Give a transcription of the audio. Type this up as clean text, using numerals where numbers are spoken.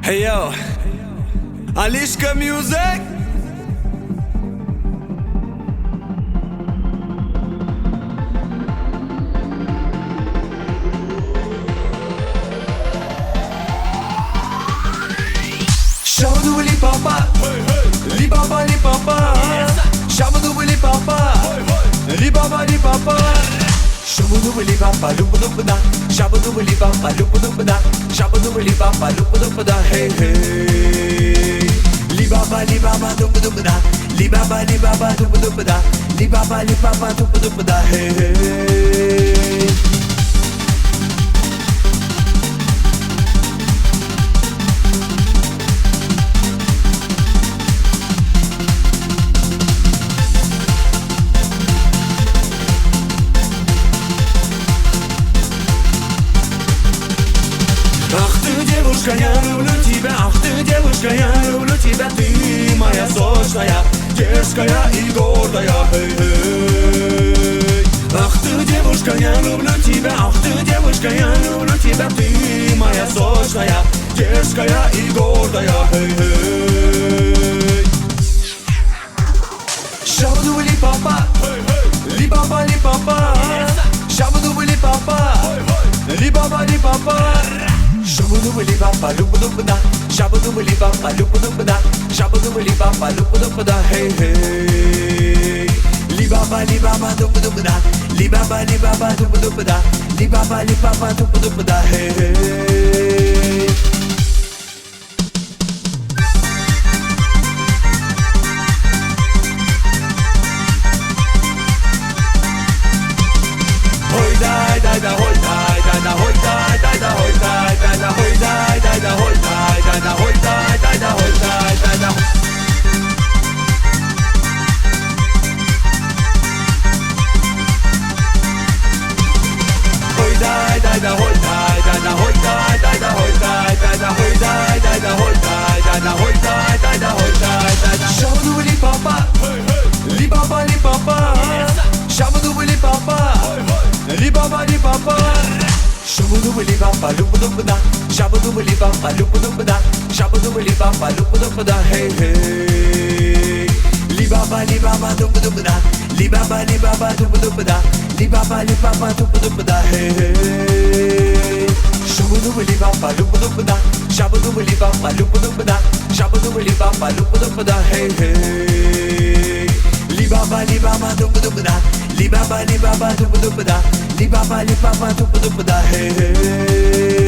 Hey yo, Alishka Music. Shabadu li papa, li baba li papa. Shabadu li papa, li baba li papa. Shabadu li papa, lupa lupa da. Shabadu li papa, lupa lupa da. Shabadu li papa, lupa lupa da. Hey hey. Li baba lupa lupa da. Li baba lupa lupa da. Li baba lupa lupa da. Hey hey. Ах ты, девушка, я люблю тебя. Ах ты, девушка, я люблю тебя. Ты моя сочная, дерзкая и гордая. Эй-эй. Ах ты, девушка, я люблю тебя. Ах ты, девушка, я люблю тебя. Ты моя сочная, дерзкая и гордая. Эй-эй. Шабаду ли папа, ли баба ли папа. Шабаду ли папа, ли баба ли папа. Shabadu li papa, lupa lupa da. Shabadu li papa, lupa lupa da. Shabadu li papa, lupa lupa da. Hey hey. Li baba lupa lupa da. Li baba lupa lupa da. Li baba lupa lupa da. Hey hey. Hoy dai dai da, hoy dai dai da, hoy dai dai da, hoy dai dai da, hoy dai dai da, hoy dai dai da, hoy dai dai da, hoy dai dai da. Hoy dai dai da, hoy dai dai da, hoy dai dai da, hoy dai dai da, hoy dai dai da, hoy dai dai da, hoy dai dai da, hoy dai dai da. Shabadu li papa, li baba li papa. Shabadu li papa, li baba li papa. Shabadu li papa, lupa lupa da. Shabadu li papa, lupa lupa da. Shabadu li papa, lupa lupa da. Hey hey. Li baba lupa lupa da. Li baba lupa lupa da. Li baba lupa lupa da. Hey hey. Shabadu li papa, lupa lupa da. Shabadu li papa, lupa lupa da. Shabadu li papa, lupa lupa da. Hey hey. Li baba lupa lupa da. Li baba lupa lupa da. Li baba lupa lupa da. Hey hey.